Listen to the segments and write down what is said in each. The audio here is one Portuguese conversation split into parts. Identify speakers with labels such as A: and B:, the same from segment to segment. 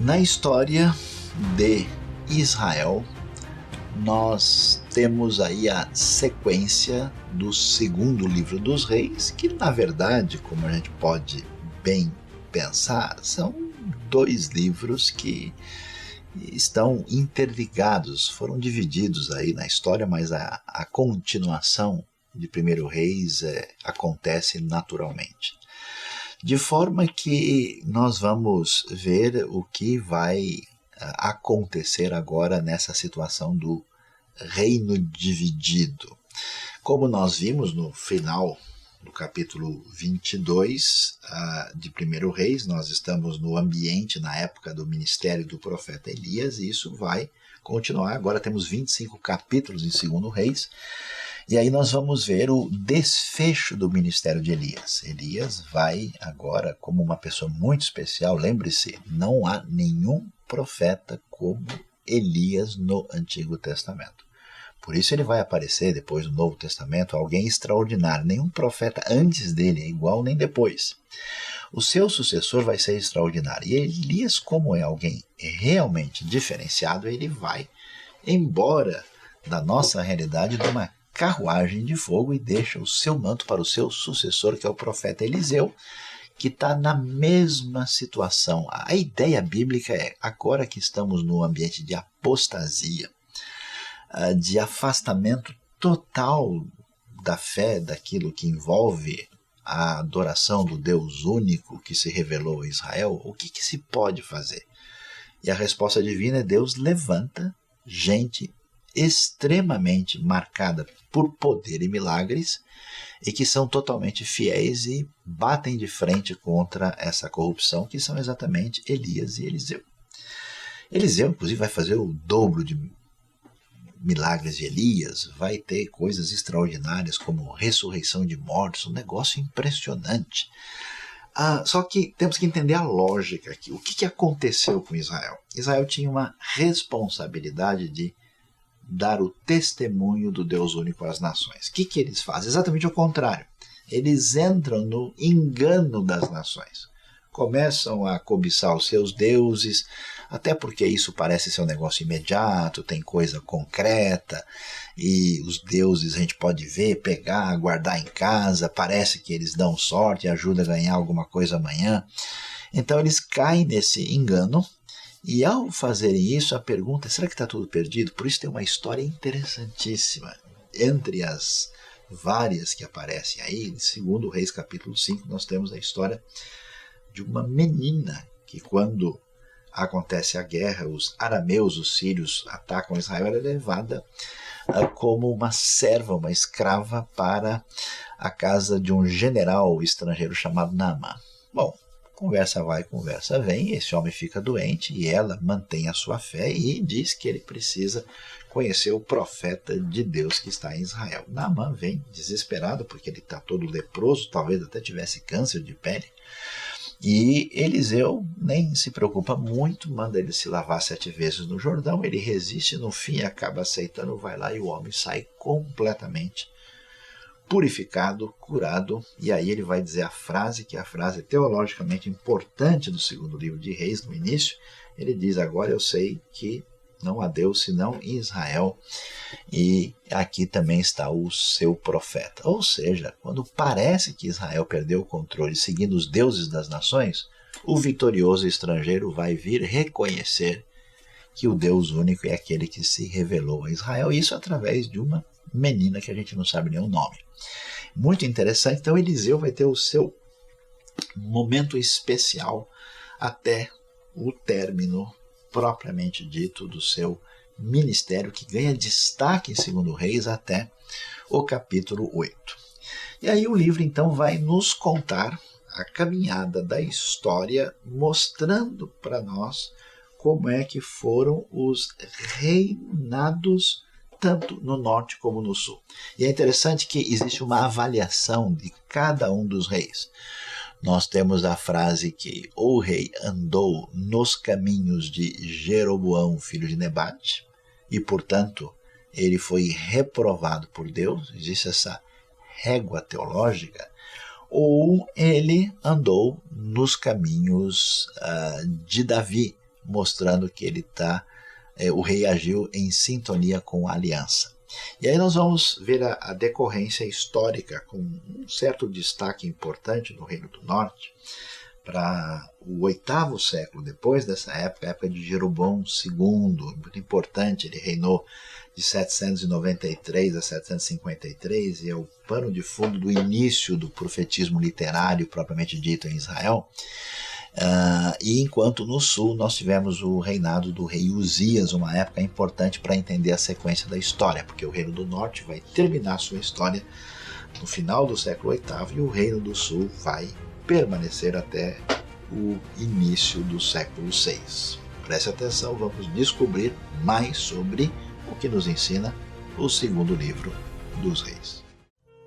A: Na história de Israel, nós temos aí a sequência do segundo livro dos reis, que na verdade, como a gente pode bem pensar, são dois livros que estão interligados, foram divididos aí na história, mas a continuação de Primeiro Reis acontece naturalmente. De forma que nós vamos ver o que vai acontecer agora nessa situação do reino dividido. Como nós vimos no final do capítulo 22 de Primeiro Reis, nós estamos no ambiente, na época do ministério do profeta Elias, e isso vai continuar. Agora temos 25 capítulos em Segundo Reis, e aí nós vamos ver o desfecho do ministério de Elias. Elias vai agora como uma pessoa muito especial. Lembre-se, não há nenhum profeta como Elias no Antigo Testamento. Por isso ele vai aparecer depois do Novo Testamento, alguém extraordinário. Nenhum profeta antes dele é igual nem depois. O seu sucessor vai ser extraordinário. E Elias, como é alguém realmente diferenciado, ele vai embora da nossa realidade de uma carruagem de fogo e deixa o seu manto para o seu sucessor, que é o profeta Eliseu, que está na mesma situação. A ideia bíblica é, agora que estamos no ambiente de apostasia, de afastamento total da fé, daquilo que envolve a adoração do Deus único que se revelou a Israel, o que se pode fazer? E a resposta divina é: Deus levanta gente extremamente marcada por poder e milagres e que são totalmente fiéis e batem de frente contra essa corrupção, que são exatamente Elias e Eliseu. Eliseu, inclusive, vai fazer o dobro de milagres de Elias, vai ter coisas extraordinárias como ressurreição de mortos, um negócio impressionante. Só que temos que entender a lógica aqui. O que aconteceu com Israel? Israel tinha uma responsabilidade de dar o testemunho do Deus único às nações. O que eles fazem? Exatamente o contrário. Eles entram no engano das nações. Começam a cobiçar os seus deuses, até porque isso parece ser um negócio imediato, tem coisa concreta, e os deuses a gente pode ver, pegar, guardar em casa, parece que eles dão sorte e ajudam a ganhar alguma coisa amanhã. Então eles caem nesse engano. E ao fazerem isso, a pergunta é: será que está tudo perdido? Por isso tem uma história interessantíssima. Entre as várias que aparecem aí, em 2 Reis capítulo 5, nós temos a história de uma menina que, quando acontece a guerra, os arameus, os sírios, atacam Israel, ela é levada como uma serva, uma escrava, para a casa de um general estrangeiro chamado Naamã. Bom, conversa vai, conversa vem, esse homem fica doente e ela mantém a sua fé e diz que ele precisa conhecer o profeta de Deus que está em Israel. Naamã vem desesperado porque ele está todo leproso, talvez até tivesse câncer de pele. E Eliseu nem se preocupa muito, manda ele se lavar 7 vezes no Jordão, ele resiste, no fim acaba aceitando, vai lá e o homem sai completamente purificado, curado. E aí ele vai dizer a frase, que é a frase teologicamente importante do segundo livro de Reis, no início. Ele diz: agora eu sei que não há Deus senão em Israel, e aqui também está o seu profeta. Ou seja, quando parece que Israel perdeu o controle seguindo os deuses das nações, o vitorioso estrangeiro vai vir reconhecer que o Deus único é aquele que se revelou a Israel, isso através de uma menina que a gente não sabe nem o nome. Muito interessante. Então Eliseu vai ter o seu momento especial até o término propriamente dito do seu ministério, que ganha destaque em 2 Reis até o capítulo 8. E aí o livro então vai nos contar a caminhada da história, mostrando para nós como é que foram os reinados tanto no norte como no sul. E é interessante que existe uma avaliação de cada um dos reis. Nós temos a frase que o rei andou nos caminhos de Jeroboão, filho de Nebate, e, portanto, ele foi reprovado por Deus. Existe essa régua teológica. Ou ele andou nos caminhos de Davi, mostrando que o rei agiu em sintonia com a aliança. E aí nós vamos ver a decorrência histórica com um certo destaque importante no Reino do Norte para o 8º século depois dessa época, a época de Jeroboão II, muito importante. Ele reinou de 793 a 753 e é o pano de fundo do início do profetismo literário propriamente dito em Israel. E enquanto no sul nós tivemos o reinado do rei Uzias, uma época importante para entender a sequência da história, porque o Reino do Norte vai terminar sua história no final do século VIII e o Reino do Sul vai permanecer até o início do século VI. Preste atenção, vamos descobrir mais sobre o que nos ensina o segundo livro dos Reis.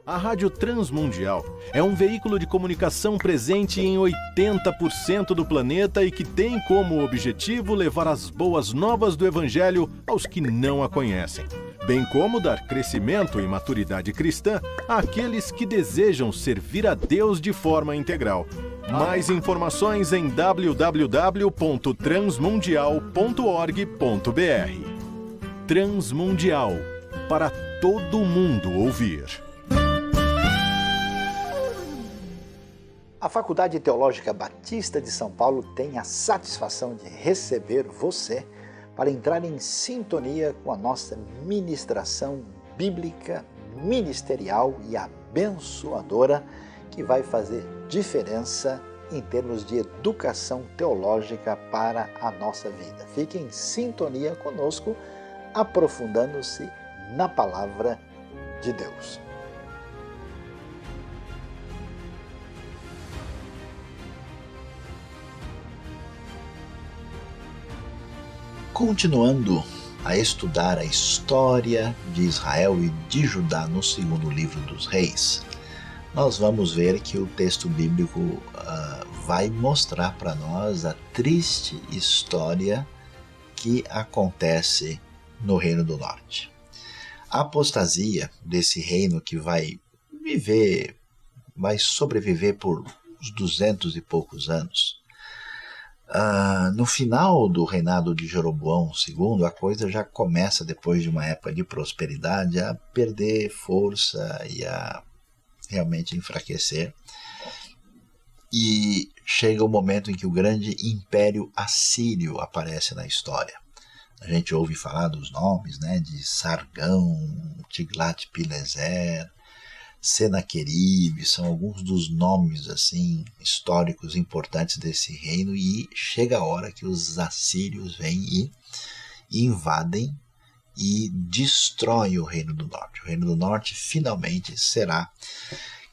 B: A Rádio Transmundial é um veículo de comunicação presente em 80% do planeta e que tem como objetivo levar as boas novas do Evangelho aos que não a conhecem, bem como dar crescimento e maturidade cristã àqueles que desejam servir a Deus de forma integral. Mais informações em www.transmundial.org.br. Transmundial, para todo mundo ouvir.
C: A Faculdade Teológica Batista de São Paulo tem a satisfação de receber você para entrar em sintonia com a nossa ministração bíblica, ministerial e abençoadora, que vai fazer diferença em termos de educação teológica para a nossa vida. Fique em sintonia conosco, aprofundando-se na Palavra de Deus.
A: Continuando a estudar a história de Israel e de Judá no segundo livro dos Reis, nós vamos ver que o texto bíblico vai mostrar para nós a triste história que acontece no Reino do Norte. A apostasia desse reino que vai sobreviver por uns 200 e poucos anos. No final do reinado de Jeroboão II, a coisa já começa, depois de uma época de prosperidade, a perder força e a realmente enfraquecer. E chega o momento em que o grande império assírio aparece na história. A gente ouve falar dos nomes, de Sargão, Tiglat-Pileser, Senaqueribe, são alguns dos nomes históricos importantes desse reino, e chega a hora que os assírios vêm e invadem e destroem o Reino do Norte. O Reino do Norte finalmente será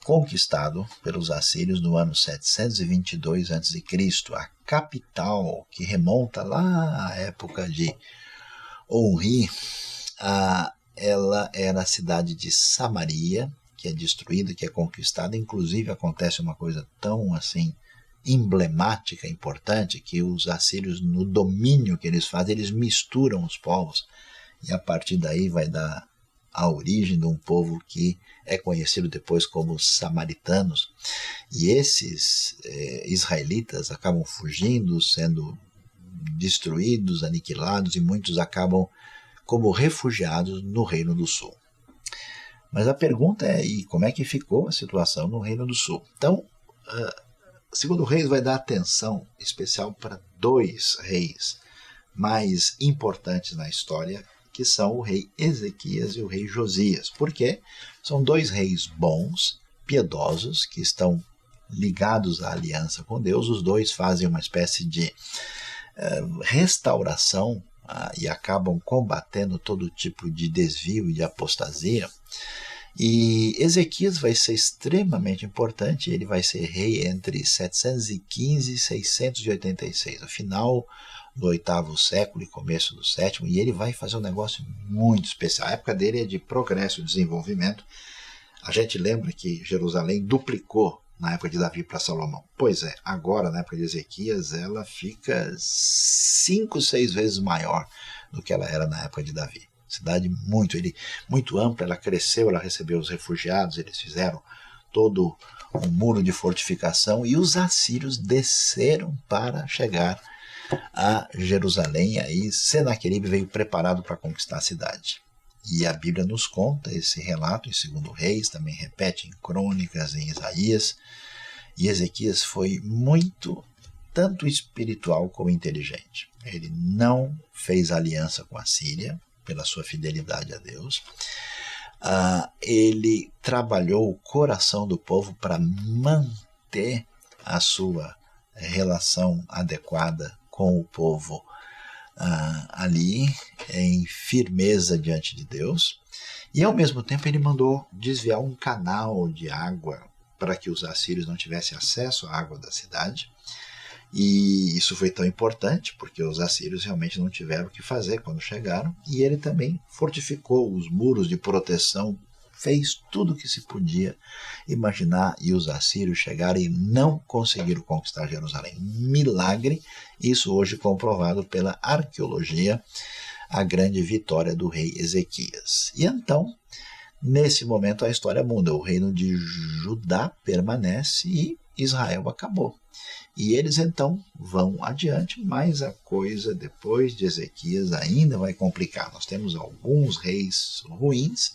A: conquistado pelos assírios no ano 722 a.C. A capital, que remonta lá à época de Onri, ela era a cidade de Samaria, que é destruída, que é conquistada. Inclusive acontece uma coisa tão emblemática, importante, que os assírios, no domínio que eles fazem, eles misturam os povos, e a partir daí vai dar a origem de um povo que é conhecido depois como os samaritanos. E esses israelitas acabam fugindo, sendo destruídos, aniquilados, e muitos acabam como refugiados no Reino do Sul. Mas a pergunta é, e como é que ficou a situação no Reino do Sul? Então, segundo Reis vai dar atenção especial para dois reis mais importantes na história, que são o rei Ezequias e o rei Josias. Porque são dois reis bons, piedosos, que estão ligados à aliança com Deus. Os dois fazem uma espécie de restauração e acabam combatendo todo tipo de desvio e de apostasia. E Ezequias vai ser extremamente importante. Ele vai ser rei entre 715 e 686, no final do 8º século e começo do 7º, e ele vai fazer um negócio muito especial. A época dele é de progresso e desenvolvimento. A gente lembra que Jerusalém duplicou na época de Davi para Salomão. Pois é, agora na época de Ezequias ela fica 5, 6 vezes maior do que ela era na época de Davi. Cidade muito ampla, ela cresceu, ela recebeu os refugiados, eles fizeram todo um muro de fortificação, e os assírios desceram para chegar a Jerusalém. Aí Senaqueribe veio preparado para conquistar a cidade. E a Bíblia nos conta esse relato em 2 Reis, também repete em Crônicas, em Isaías. E Ezequias foi muito, tanto espiritual como inteligente. Ele não fez aliança com a Síria, pela sua fidelidade a Deus. Ele trabalhou o coração do povo para manter a sua relação adequada com o povo ali em firmeza diante de Deus, e ao mesmo tempo ele mandou desviar um canal de água para que os assírios não tivessem acesso à água da cidade. E isso foi tão importante porque os assírios realmente não tiveram o que fazer quando chegaram, e ele também fortificou os muros de proteção, fez tudo o que se podia imaginar, e os assírios chegaram e não conseguiram conquistar Jerusalém. Milagre, isso hoje comprovado pela arqueologia, a grande vitória do rei Ezequias. E então, nesse momento a história muda, o reino de Judá permanece e Israel acabou. E eles então vão adiante, mas a coisa depois de Ezequias ainda vai complicar. Nós temos alguns reis ruins,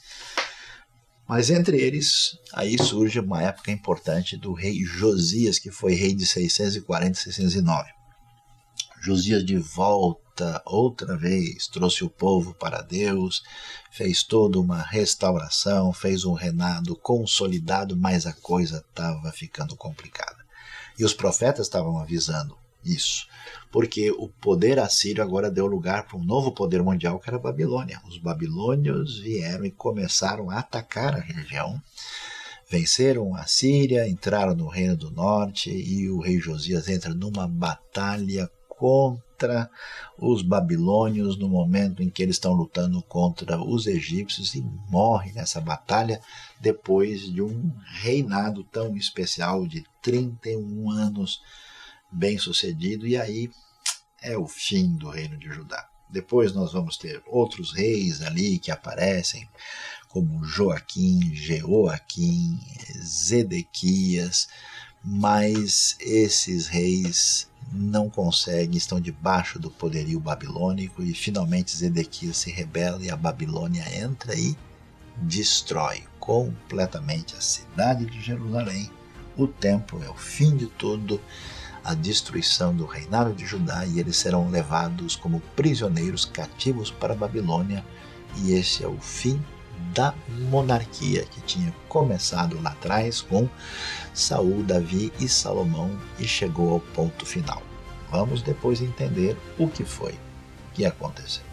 A: mas entre eles, aí surge uma época importante do rei Josias, que foi rei de 640 a 609. Josias de volta outra vez, trouxe o povo para Deus, fez toda uma restauração, fez um reinado consolidado, mas a coisa estava ficando complicada. E os profetas estavam avisando isso, porque o poder assírio agora deu lugar para um novo poder mundial, que era a Babilônia. Os babilônios vieram e começaram a atacar a região, venceram a Síria, entraram no Reino do Norte, e o rei Josias entra numa batalha contra os babilônios no momento em que eles estão lutando contra os egípcios, e morre nessa batalha depois de um reinado tão especial de 31 anos bem sucedido. E aí é o fim do reino de Judá. Depois nós vamos ter outros reis ali que aparecem, como Joaquim, Jeoaquim, Zedequias, mas esses reis não conseguem, estão debaixo do poderio babilônico, e finalmente Zedequias se rebela e a Babilônia entra e destrói completamente a cidade de Jerusalém. O templo é o fim de tudo, a destruição do reinado de Judá, e eles serão levados como prisioneiros cativos para a Babilônia, e esse é o fim da monarquia que tinha começado lá atrás com Saul, Davi e Salomão e chegou ao ponto final. Vamos depois entender o que foi que aconteceu.